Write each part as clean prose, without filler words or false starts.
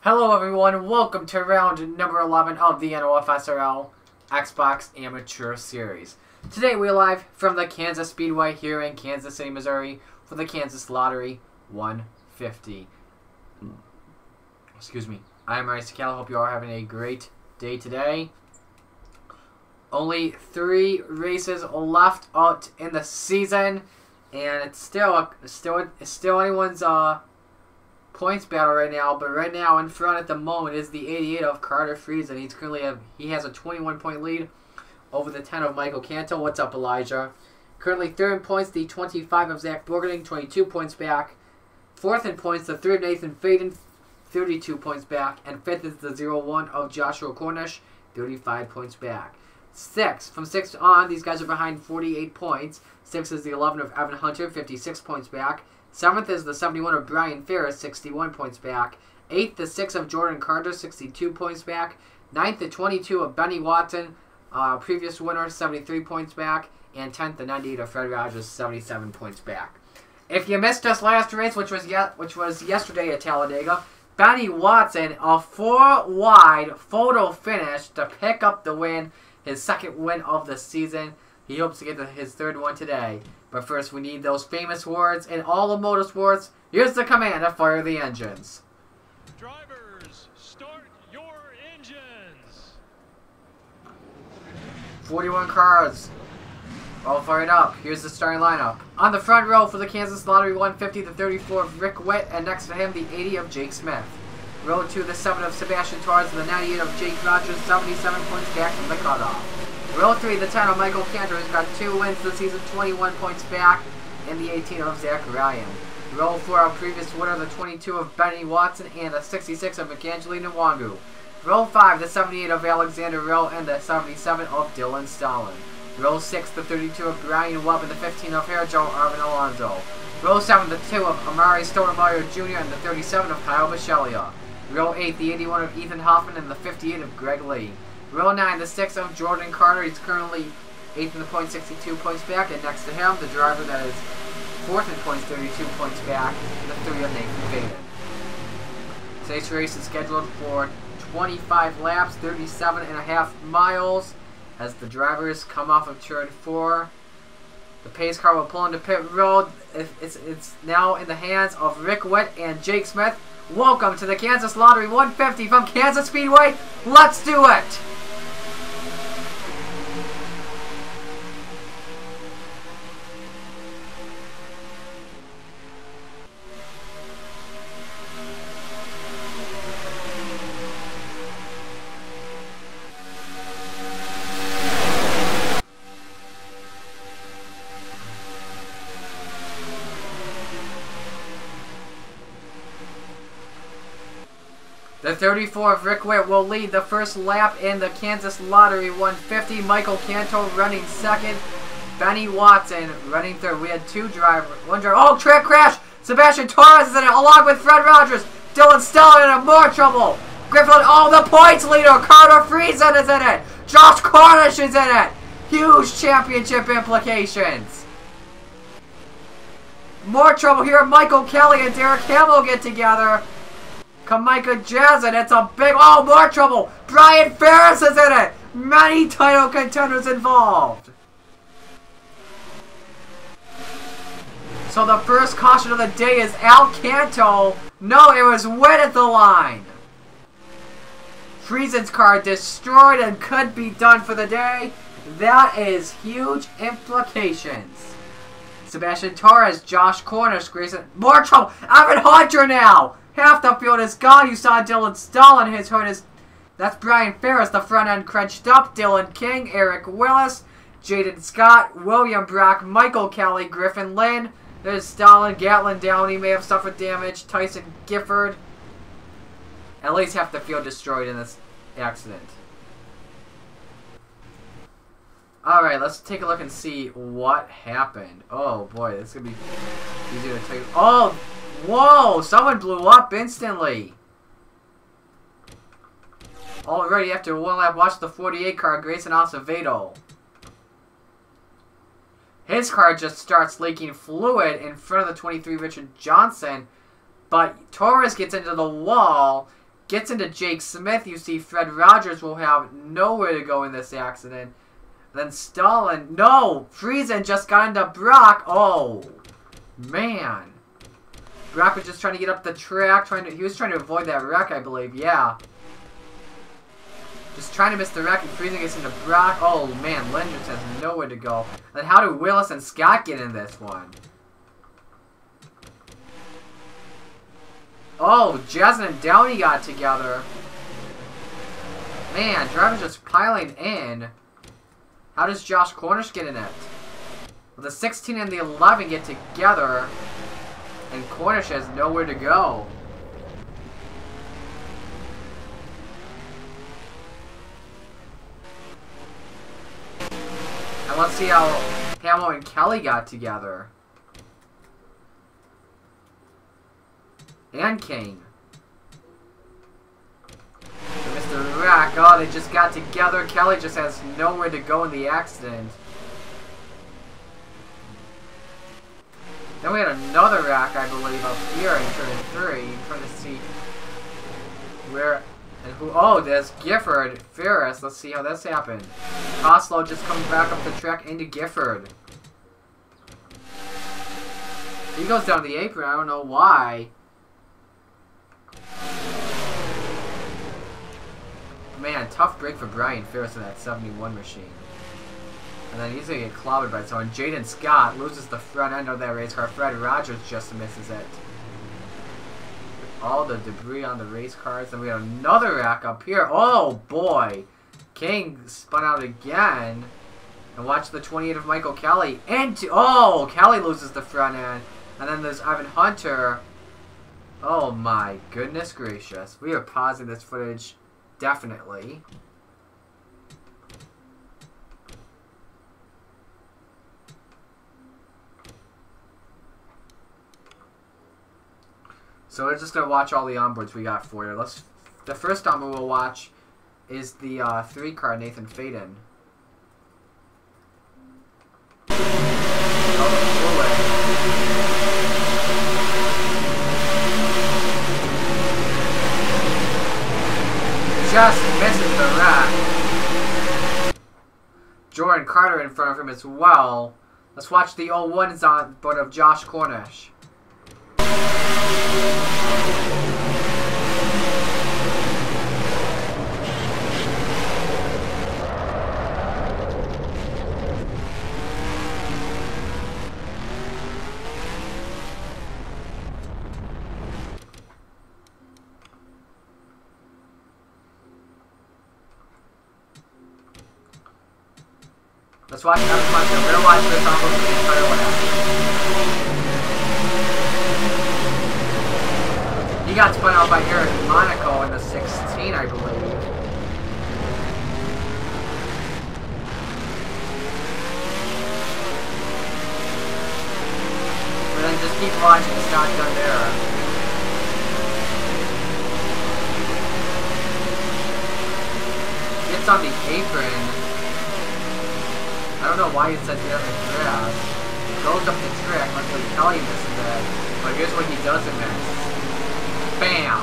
Hello everyone, welcome to round number 11 of the NOFSRL Xbox Amateur Series. Today we're live from the Kansas Speedway here in Kansas City, Missouri for the Kansas Lottery 150. Excuse me. I'm Rice Cal. Hope you all are having a great day today. Only 3 races left out in the season, and it's still anyone's points battle right now, but right now in front at the moment is the 88 of Carter Friesen. He has a 21-point lead over the 10 of Michael Canto. What's up, Elijah? Currently third in points, the 25 of Zach Borgening, 22 points back. Fourth in points, the 3rd of Nathan Faden, 32 points back. And fifth is the 0-1 of Joshua Cornish, 35 points back. From 6 on, these guys are behind 48 points. 6 is the 11 of Evan Hunter, 56 points back. 7th is the 71 of Brian Ferris, 61 points back. 8th, the 6 of Jordan Carter, 62 points back. 9th, the 22 of Benny Watson, previous winner, 73 points back. And 10th, the 98 of Fred Rogers, 77 points back. If you missed us last race, which was yesterday at Talladega, Benny Watson, a 4-wide photo finish to pick up the win, his 2nd win of the season. He hopes to get his 3rd one today. But first, we need those famous words in all of motorsports. Here's the command to fire the engines. Drivers, start your engines. 41 cars, all fired up. Here's the starting lineup. On the front row for the Kansas Lottery 150, the 34 of Rick Witt, and next to him, the 80 of Jake Smith. Row 2, the 7 of Sebastian Torres, and the 98 of Jake Rogers, 77 points back from the cutoff. Row 3, the 10 of Michael Cantor, who's got 2 wins this season, 21 points back, and the 18 of Zach Ryan. Row 4, our previous winner, the 22 of Benny Watson, and the 66 of McAngeli Nwangu. Row 5, the 78 of Alexander Rowe, and the 77 of Dylan Stalin. Row 6, the 32 of Brian Webb, and the 15 of Joe Arvin Alonso. Row 7, the 2 of Amari Stoudemire Jr., and the 37 of Kyle Michelia. Row 8, the 81 of Ethan Hoffman, and the 58 of Greg Lee. Row 9, the 6 of Jordan Carter. He's currently 8th in the points, 62 points back. And next to him, the driver that is 4th in points, 32 points back. And the 3 of Nathan Faden. Today's race is scheduled for 25 laps, 37.5 miles. As the drivers come off of turn 4, the pace car will pull into pit road. It's now in the hands of Rick Witt and Jake Smith. Welcome to the Kansas Lottery 150 from Kansas Speedway. Let's do it! The 34 of Rick Witt will lead the first lap in the Kansas Lottery 150. Michael Canto running 2nd. Benny Watson running 3rd. We had one driver. Oh, track crash! Sebastian Torres is in it along with Fred Rogers. Dylan Stalin in more trouble. Griffin, oh, the points leader. Carter Friesen is in it. Josh Cornish is in it. Huge championship implications. More trouble here. Michael Kelly and Derek Hamill get together. Kamika Jazzen, it's a big, oh, more trouble. Brian Ferris is in it. Many title contenders involved. So the first caution of the day is Al Canto. No, it was Witt at the line. Friesen's car destroyed and could be done for the day. That is huge implications. Sebastian Torres, Josh Cornish, Grayson, more trouble. Evan Hunter now. Half the field is gone. You saw Dylan Stalin. His hood is... That's Brian Ferris. The front end crunched up. Dylan King, Eric Willis, Jaden Scott, William Brock, Michael Kelly, Griffin Lynn. There's Stalin. Gatlin Downey may have suffered damage. Tyson Gifford. At least half the field destroyed in this accident. Alright, let's take a look and see what happened. Oh boy, this is going to be easier to take... Oh! Whoa! Someone blew up instantly. Already after one lap, watch the 48 car, Grayson Acevedo. His car just starts leaking fluid in front of the 23 Richard Johnson, but Torres gets into the wall, gets into Jake Smith, you see Fred Rogers will have nowhere to go in this accident. Then Stalin, no! Friesen just got into Brock. Oh, man. Brock was just trying to get up the track. He was trying to avoid that wreck, I believe. Yeah. Just trying to miss the wreck, and Friesen gets into Brock. Oh, man. Linders has nowhere to go. Then how do Willis and Scott get in this one? Oh, Jasmine and Downey got together. Man, drivers just piling in. How does Josh Cornish get in it? Well, the 16 and the 11 get together, and Cornish has nowhere to go. And let's see how Hamill and Kelly got together. And Kane. Mr. Rack, oh, they just got together. Kelly just has nowhere to go in the accident. Then we had another rack, I believe, up here in turn 3. I'm trying to see where and who. Oh, there's Gifford Ferris. Let's see how this happened. Coslow just comes back up the track into Gifford. He goes down the apron. I don't know why. Man, tough break for Brian Ferris in that 71 machine. And then he's going to get clobbered by someone. Jaden Scott loses the front end of that race car. Fred Rogers just misses it. All the debris on the race cars. Then we have another rack up here. Oh, boy. King spun out again. And watch the 28 of Michael Kelly. Oh, Kelly loses the front end. And then there's Ivan Hunter. Oh, my goodness gracious. We are pausing this footage. Definitely. So we're just gonna watch all the onboards we got for you. The first onboard we'll watch is the 3-car Nathan Faden. Just misses the rack. Jordan Carter in front of him as well. Let's watch the 01's on board of Josh Cornish. Let's watch another one. We're gonna watch this on the entire lap. He got spun out by Eric Monaco in the 16, I believe. And then just keep watching. It's not done there. Gets on the apron. I don't know why he said he doesn't grass. He goes up the track, luckily Kelly misses that. But here's what he doesn't miss. Bam!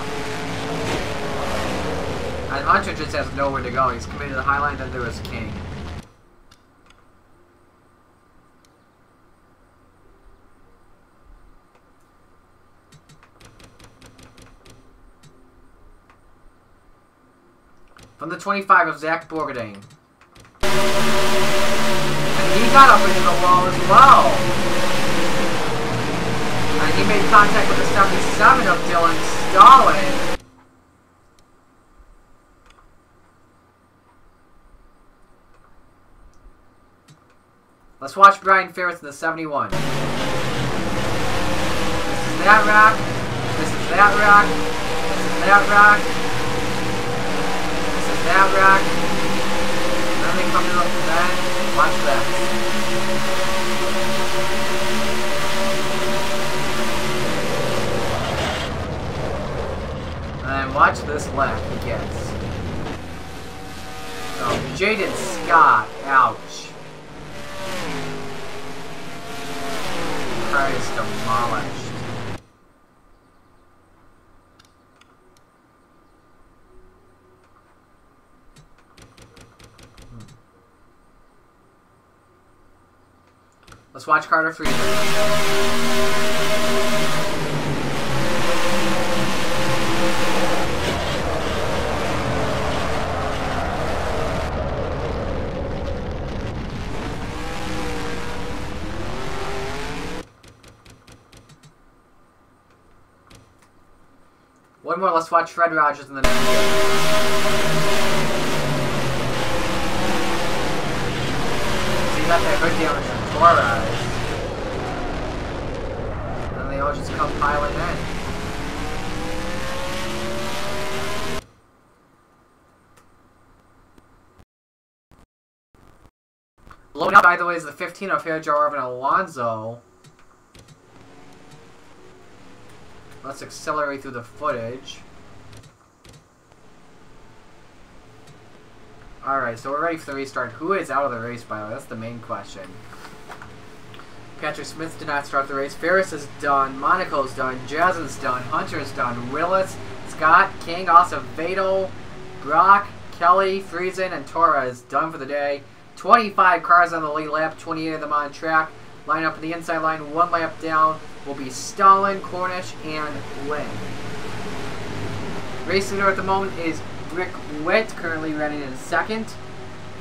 And Hunter just has nowhere to go. He's committed to the high line, then there was King. From the 25 of Zach Borgading. He got up into the wall as well. And he made contact with the 77 of Dylan Stalin. Let's watch Brian Ferris in the 71. This is that rack. This is that rack. This is that rack. This is that rack. And then they come to the bend. Watch this. And watch this lap he gets. So, Jaden Scott, ouch. Car is demolished. Let's watch Carter Friesen. One more, let's watch Fred Rogers in the next game. See, got that good damage from Torres. And they all just come piling in. Loading up, by the way, is the 15 of Sergio R11 Alonso. Let's accelerate through the footage. Alright, so we're ready for the restart. Who is out of the race, by the way? That's the main question. Patrick Smith did not start the race. Ferris is done. Monaco's done. Jasmine's done. Hunter's done. Willis, Scott, King, Acevedo, Brock, Kelly, Friesen, and Torres done for the day. 25 cars on the lead lap, 28 of them on track. Line up in the inside line, one lap down will be Stalin, Cornish, and Lynn. Race leader at the moment is Rick Witt, currently running in second.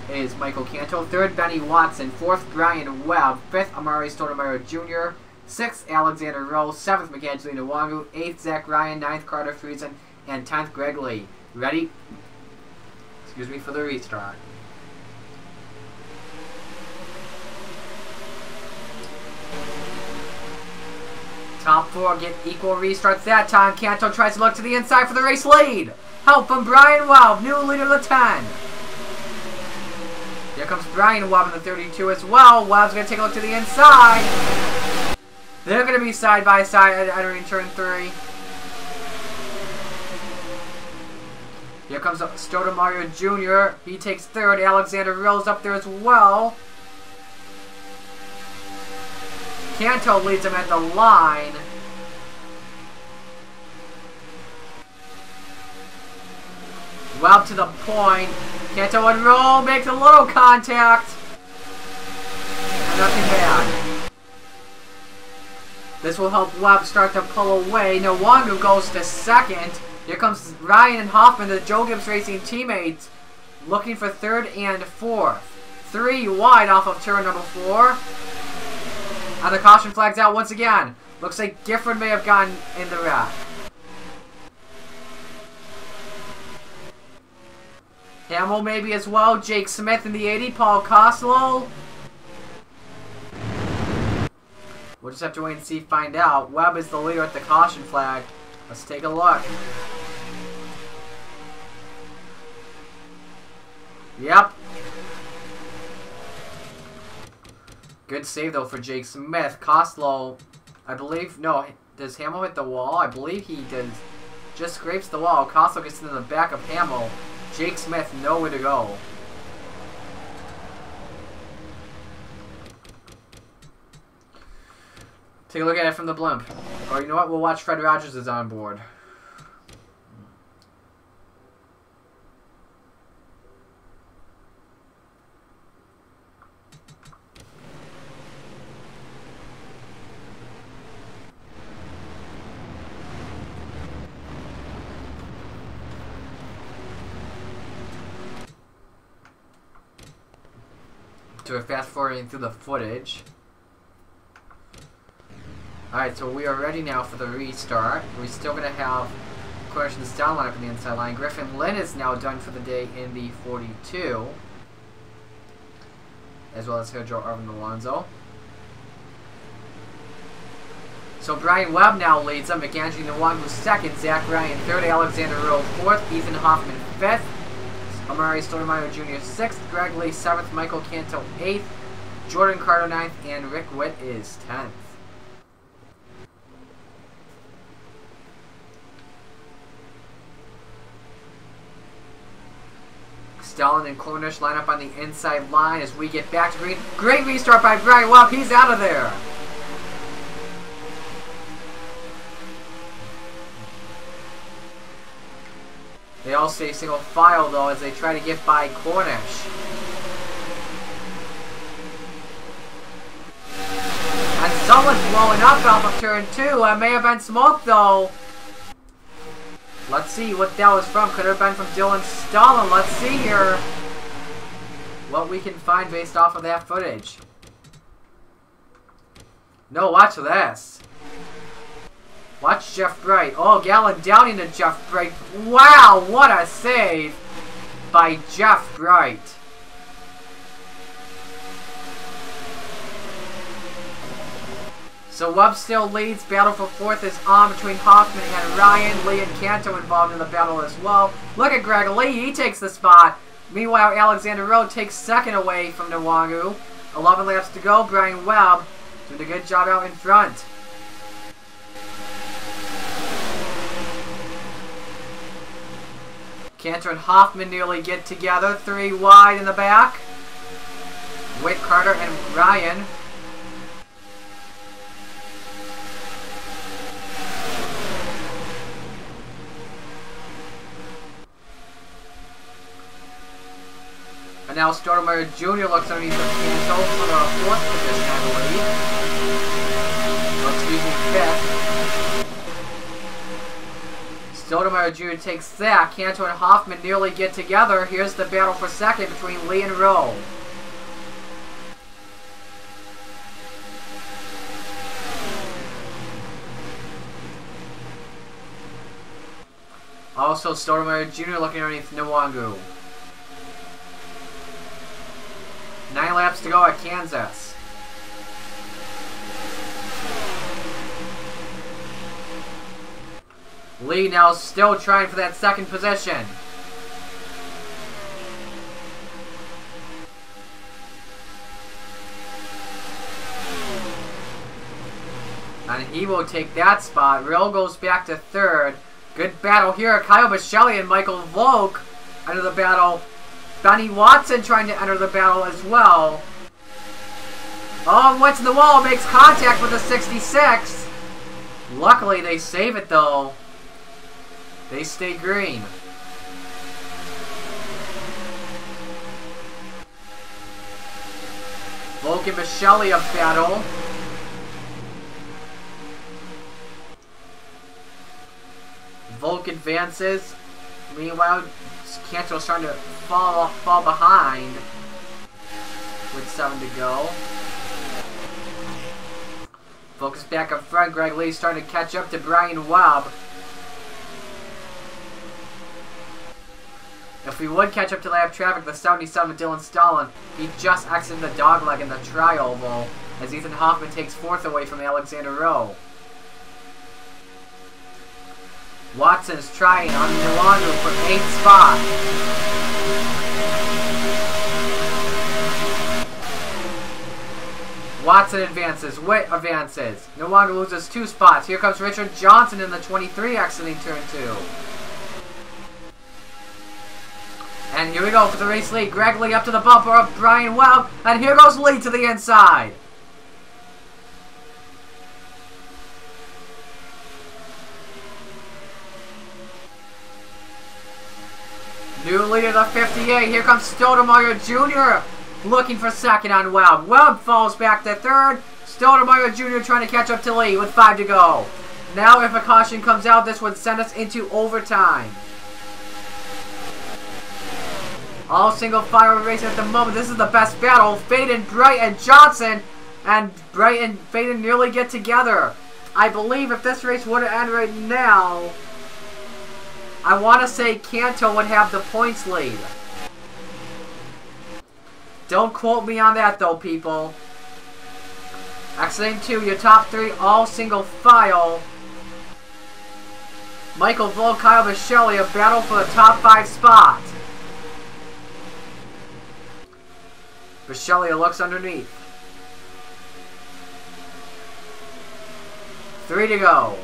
Is Michael Canto. Third, Benny Watson. Fourth, Brian Webb. Fifth, Amari Stoudemire Jr. Sixth, Alexander Rowe. Seventh, Macangelina Wangu. Eighth, Zach Ryan. Ninth, Carter Friesen. And 10th, Greg Lee. Ready? Excuse me for the restart. Top four get equal restarts that time. Canto tries to look to the inside for the race lead. Help from Brian Webb, new leader of the 10. Here comes Brian Webb in the 32 as well. Webb's going to take a look to the inside. They're going to be side by side entering turn 3. Here comes Stoudemire Jr. He takes third. Alexander Rose up there as well. Canto leads him at the line. Webb to the point. Canto and Rowe makes a little contact. And nothing bad. This will help Webb start to pull away. Nwangu goes to second. Here comes Ryan and Hoffman, the Joe Gibbs Racing teammates, looking for third and fourth. 3 wide off of turn number 4. And the caution flag's out once again. Looks like Gifford may have gotten in the wreck. Hamill maybe as well. Jake Smith in the 80. Paul Costello. We'll just have to wait and see, find out. Webb is the leader at the caution flag. Let's take a look. Yep. Good save, though, for Jake Smith. Costello, I believe... No, does Hamill hit the wall? I believe he does. Just scrapes the wall. Costello gets into the back of Hamill. Jake Smith, nowhere to go. Take a look at it from the blimp. Or you know what? We'll watch Fred Rogers is on board. So we're fast forwarding through the footage. Alright, so we are ready now for the restart. We're still going to have Cornish and Stalin line up in the inside line. Griffin Lynn is now done for the day in the 42. As well as Sergio R11 Alonso. So Brian Webb now leads them. Macangelina Wangu second. Zach Ryan third. Alexander Rowe fourth. Ethan Hoffman fifth. Amari Stoudemire Jr. 6th, Greg Lee 7th, Michael Canto 8th, Jordan Carter 9th, and Rick Witt is 10th. Stalin and Cornish line up on the inside line as we get back to green. Great restart by Brian Webb, he's out of there! They all stay single file, though, as they try to get by Cornish. Someone's blowing up off of turn 2. It may have been smoke, though. Let's see what that was from. Could have been from Dylan Stalin. Let's see here what we can find based off of that footage. No, watch this. Watch Jeff Bright. Oh, Gallon down into Jeff Bright. Wow, what a save by Jeff Bright. So Webb still leads. Battle for 4th is on between Hoffman and Ryan. Lee and Kanto involved in the battle as well. Look at Greg Lee. He takes the spot. Meanwhile, Alexander Rowe takes 2nd away from Nwangu. 11 laps to go. Brian Webb doing a good job out in front. Cantor and Hoffman nearly get together. 3 wide in the back. Whit Carter and Ryan. And now Stoudemire Jr. looks underneath the Canto for the 4th position, I believe. Oh, excuse me, 5th. Stoudemire Jr. takes that. Canto and Hoffman nearly get together. Here's the battle for 2nd between Lee and Rowe. Also, Stoudemire Jr. looking underneath Nwangu. 9 laps to go at Kansas. Lee now still trying for that 2nd position. And he will take that spot. Rill goes back to 3rd. Good battle here. Kyle Biscelli and Michael Volk under the battle. Benny Watson trying to enter the battle as well. Oh, went to the wall, makes contact with a 66. Luckily, they save it, though. They stay green. Volk and Biscelli a battle. Volk advances. Meanwhile, Canto's starting to fall behind with 7 to go. Focus back up front. Greg Lee starting to catch up to Brian Webb. If we would catch up to lap traffic, the 77 Dylan Stalin, he just exited the dogleg in the tri-oval as Ethan Hoffman takes 4th away from Alexander Rowe. Watson's trying on Nwangu for 8th spot. Watson advances. Witt advances. Nwangu loses 2 spots. Here comes Richard Johnson in the 23 exiting turn 2. And here we go for the race lead. Greg Lee up to the bumper of Brian Webb. And here goes Lee to the inside. New leader to 58. Here comes Stoudemire Jr. looking for 2nd on Webb. Webb falls back to 3rd. Stoudemire Jr. trying to catch up to Lee with 5 to go. Now if a caution comes out, this would send us into overtime. All single file race at the moment. This is the best battle. Faden, Bright, and Johnson. And Bright and Faden nearly get together. I believe if this race were to end right now, I want to say Canto would have the points lead. Don't quote me on that though, people. Exiting 2, your top 3 all single file. Michael Volk, Kyle Biscelli, a battle for the top 5 spot. Biscelli looks underneath. 3 to go.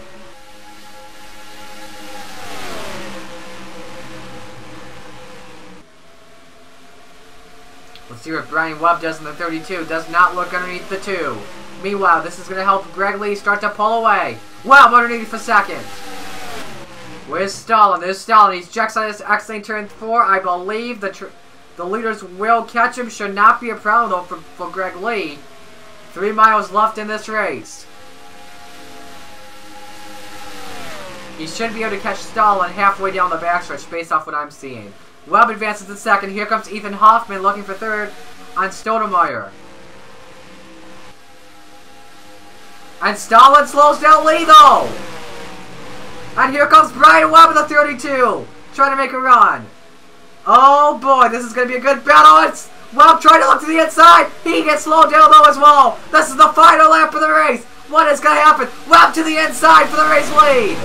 Let's see what Brian Webb does in the 32. Does not look underneath the 2. Meanwhile, this is going to help Greg Lee start to pull away. Webb underneath for 2nd. Where's Stalin? There's Stalin. He's checks on his exiting turn 4. I believe the leaders will catch him. Should not be a problem, though, for Greg Lee. 3 miles left in this race. He should be able to catch Stalin halfway down the backstretch based off what I'm seeing. Webb advances to second. Here comes Ethan Hoffman looking for third on Stoudemire. And Stalin slows down Lee though. And here comes Brian Webb in the 32. Trying to make a run. Oh boy, this is going to be a good battle. It's Webb trying to look to the inside. He gets slowed down though as well. This is the final lap of the race. What is going to happen? Webb to the inside for the race lead.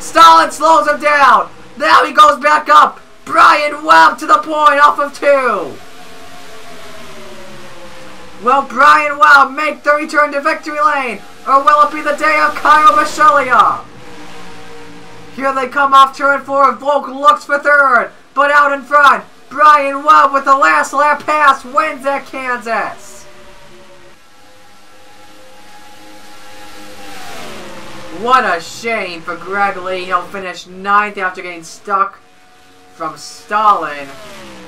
Stalin slows him down. Now he goes back up. Brian Webb to the point off of 2. Will Brian Webb make the return to victory lane? Or will it be the day of Kyle Bisceglia? Here they come off turn 4. Volk looks for third. But out in front, Brian Webb with the last lap pass wins at Kansas. What a shame for Greg Lee. He'll finish 9th after getting stuck from Stalin.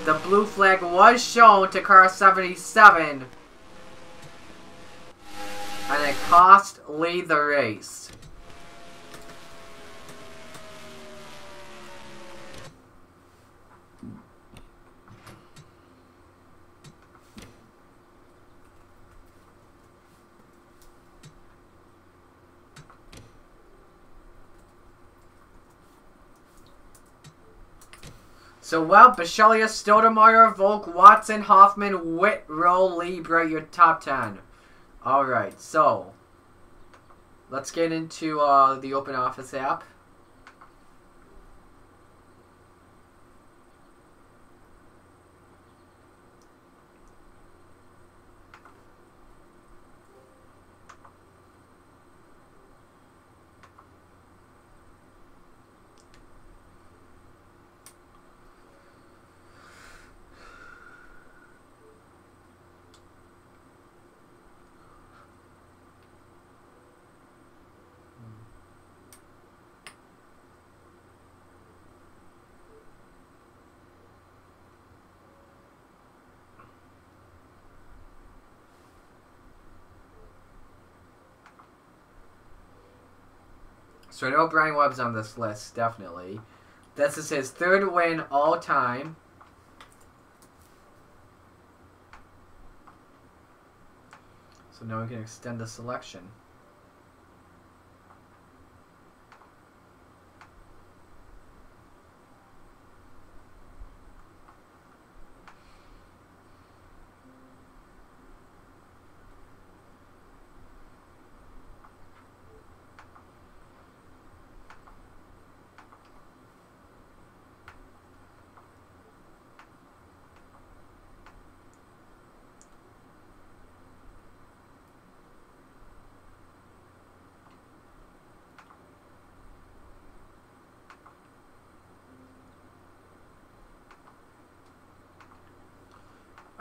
The blue flag was shown to car 77. And it cost Lee the race. So, well, Bisceglia, Stoudemire, Volk, Watson, Hoffman, Witt, Rowe, Lee, Bright, your top 10. Alright, so, let's get into the Open Office app. So I know Brian Webb's on this list, definitely. This is his 3rd win all time. So now we can extend the selection.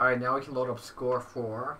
Alright, now we can load up score 4.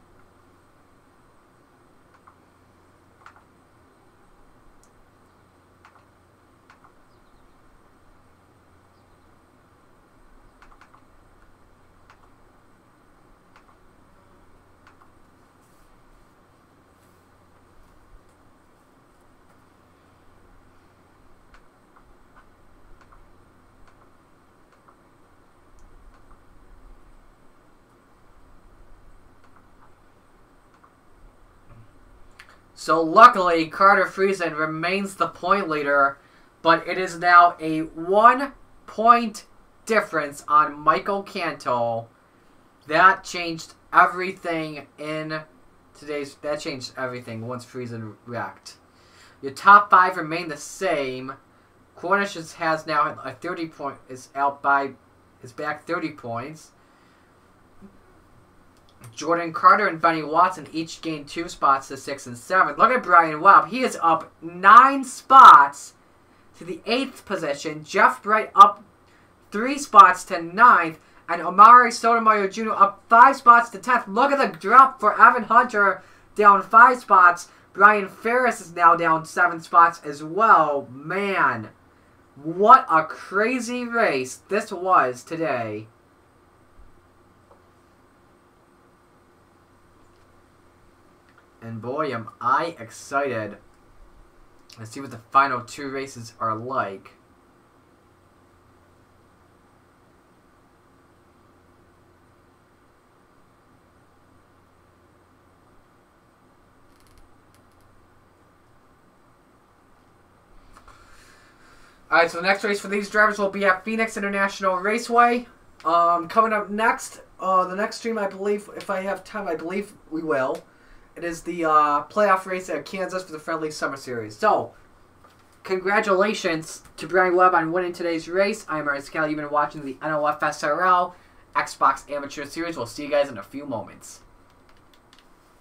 So luckily, Carter Friesen remains the point leader, but it is now a 1-point difference on Michael Canto. That changed everything in today's... That changed everything once Friesen wrecked. Your top 5 remain the same. Cornish has now a 30 point... is back 30 points. Jordan Carter and Benny Watson each gained 2 spots to 6 and 7. Look at Brian Webb. He is up 9 spots to the 8th position. Jeff Bright up 3 spots to 9th. And Omari Stoudemire Jr. up 5 spots to 10th. Look at the drop for Evan Hunter, down 5 spots. Brian Ferris is now down 7 spots as well. Man, what a crazy race this was today. And boy, am I excited. Let's see what the final 2 races are like. Alright, so the next race for these drivers will be at Phoenix International Raceway. Coming up next, the next stream, I believe, if I have time, I believe we will. It is the playoff race at Kansas for the Friendly Summer Series. So, congratulations to Brian Webb on winning today's race. I'm R11. You've been watching the NOFSRL Xbox Amateur Series. We'll see you guys in a few moments.